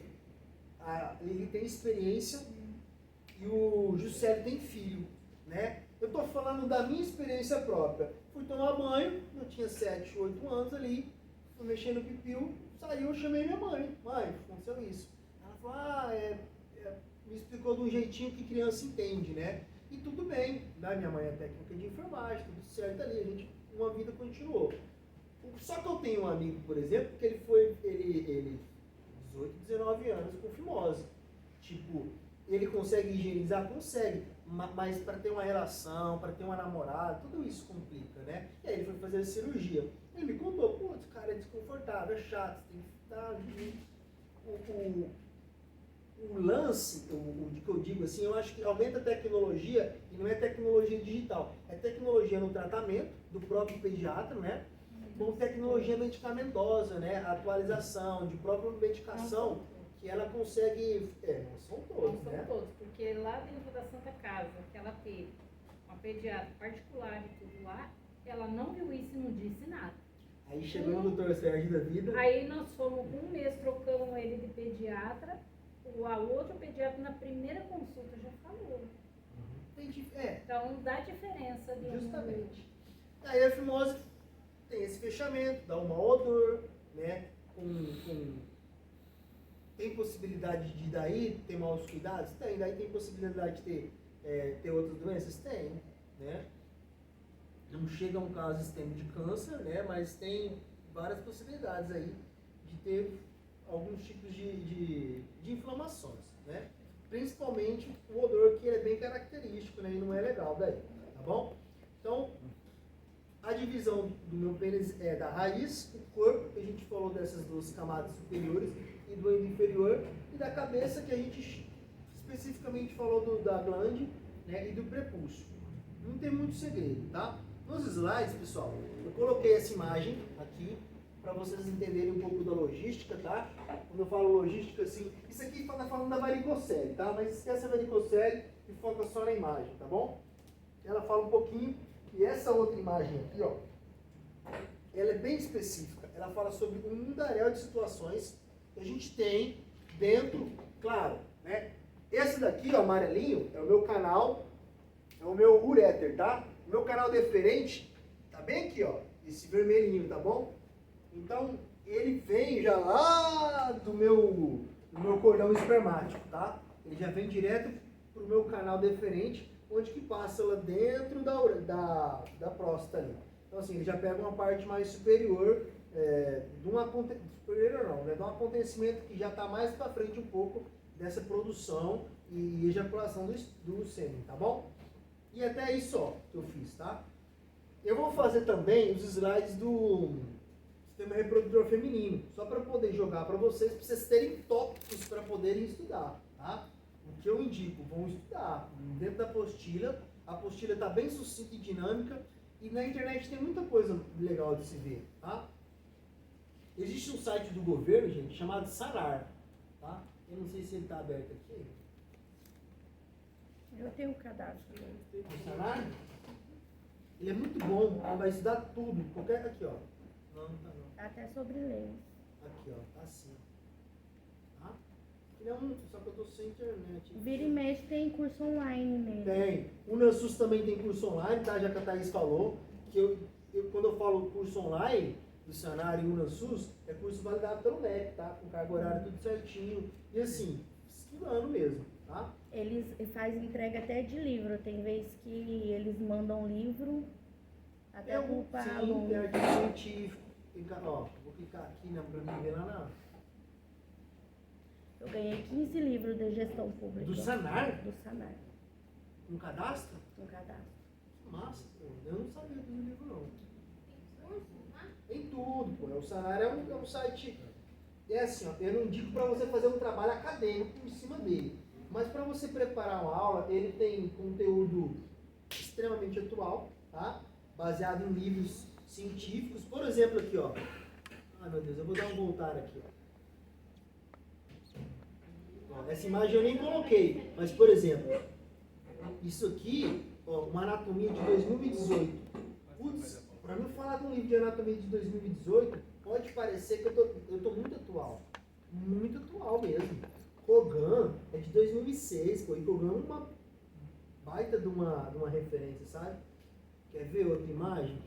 ele tem experiência e o Juscelio tem filho, né? Eu tô falando da minha experiência própria. Fui tomar banho, eu tinha 7, 8 anos ali, fui mexer no pipiu, saiu, eu chamei minha mãe. Mãe, aconteceu isso. Ela falou, me explicou de um jeitinho que criança entende, né? E tudo bem, né? Minha mãe é técnica de enfermagem, tudo certo ali, uma vida continuou. Só que eu tenho um amigo, por exemplo, que ele 18, 19 anos com fimose. Tipo, ele consegue higienizar? Consegue. Mas para ter uma relação, para ter uma namorada, tudo isso complica, né? E aí ele foi fazer a cirurgia. Ele me contou, putz, cara, é desconfortável, é chato, tem que estar... O lance, o que eu digo assim, eu acho que aumenta a tecnologia, e não é tecnologia digital, é tecnologia no tratamento do próprio pediatra, né? Com tecnologia medicamentosa, né? A atualização de própria medicação, que ela consegue... não são todos, Não são né? todos, porque lá dentro da Santa Casa, que ela teve uma pediatra particular e tudo lá, ela não viu isso e não disse nada. Aí chegou o doutor Sérgio da vida. Aí nós fomos um mês trocando ele de pediatra, a outro pediatra na primeira consulta já falou. Então dá diferença de Justamente. Aí a fimose tem esse fechamento, dá um mau odor, né? Tem possibilidade de daí ter maus cuidados? Tem. Daí tem possibilidade de ter outras doenças? Tem, né? Não chega a um caso extremo de câncer, né? Mas tem várias possibilidades aí de ter alguns tipos de inflamações, né? Principalmente o odor, que é bem característico, né? E não é legal daí, tá bom? Então, a divisão do meu pênis é da raiz, o corpo, que a gente falou dessas duas camadas superiores, e do endo inferior, e da cabeça, que a gente especificamente falou da glande, né? E do prepúcio. Não tem muito segredo, tá? Nos slides, pessoal, eu coloquei essa imagem aqui, para vocês entenderem um pouco da logística, tá? Quando eu falo logística, assim, isso aqui está falando da varicocele, tá? Mas esquece a varicocele e foca só na imagem, tá bom? Ela fala um pouquinho, e essa outra imagem aqui, ó, ela é bem específica. Ela fala sobre um mundaréu de situações que a gente tem dentro, claro, né? Esse daqui, ó, amarelinho, é o meu canal, é o meu uréter, tá? O meu canal deferente tá bem aqui, ó, esse vermelhinho, tá bom? Então, ele vem já lá do meu cordão espermático, tá? Ele já vem direto pro meu canal deferente, onde que passa lá dentro da próstata ali. Então, assim, ele já pega uma parte mais superior, de um acontecimento que já está mais para frente um pouco dessa produção e ejaculação do sêmen, tá bom? E até aí só que eu fiz, tá? Eu vou fazer também os slides do sistema reprodutor feminino, só para poder jogar para vocês terem tópicos para poderem estudar, tá? O que eu indico, vão estudar dentro da apostila. A apostila está bem sucinta e dinâmica, e na internet tem muita coisa legal de se ver, tá? Existe um site do governo, gente, chamado Sanar, tá? Eu não sei se ele está aberto aqui. Eu tenho um cadastro. O Sanar, ele é muito bom, ele vai estudar tudo, qualquer... Aqui, ó. Não, tá não. Até sobre leis. Aqui, ó, tá assim. Tá? Ele é só que eu tô sem internet. Vira e mexe tem curso online nele. Tem. O Nansus também tem curso online, tá? Já que a Thaís falou, que quando eu falo curso online, do Sanar e o Nansus, é curso validado pelo MEC, tá? Com carga horária tudo certinho. E assim, estudando mesmo, tá? Eles fazem entrega até de livro. Tem vezes que eles mandam livro até para sim, aluno. tem artigo científico. Ó, vou clicar aqui pra mim ver lá na... Eu ganhei 15 livros de gestão pública. Do Sanar? Do Sanar. Um cadastro? Um cadastro. Massa, pô. Eu não sabia do livro, não. Tem tudo, pô. O Sanar é um site... É assim, ó, eu não indico para você fazer um trabalho acadêmico em cima dele. Mas para você preparar uma aula, ele tem conteúdo extremamente atual, tá? Baseado em livros científicos. Por exemplo, aqui, ó. Ai, meu Deus, eu vou dar um voltar aqui, ó. Essa imagem eu nem coloquei, mas, por exemplo, isso aqui, ó, uma anatomia de 2018. Putz, para mim falar de um livro de anatomia de 2018, pode parecer que eu tô muito atual. Muito atual mesmo. Kogan é de 2006, pô, e Kogan é uma baita de uma referência, sabe? Quer ver outra imagem?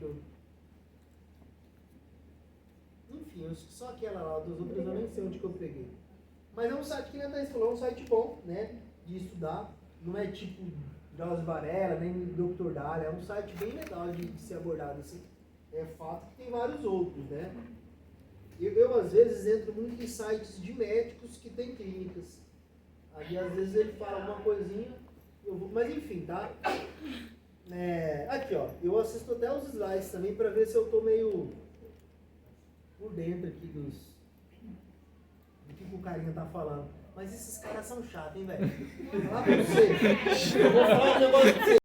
Enfim, só aquela lá, das outras eu nem sei onde que eu peguei. Mas é um site que, nem a Thaís falou, é um site bom, né, de estudar. Não é tipo Drauzio Varela, nem Dr. Dália, é um site bem legal de ser abordado assim. É fato que tem vários outros, né? Eu às vezes entro muito em sites de médicos que tem clínicas. Aí às vezes ele fala uma coisinha, eu vou, mas enfim, tá? Aqui ó, eu assisto até os slides também para ver se eu tô meio por dentro aqui do que o carinha tá falando. Mas esses caras são chatos, hein, velho? Falar pra você. Eu vou falar um negócio pra você.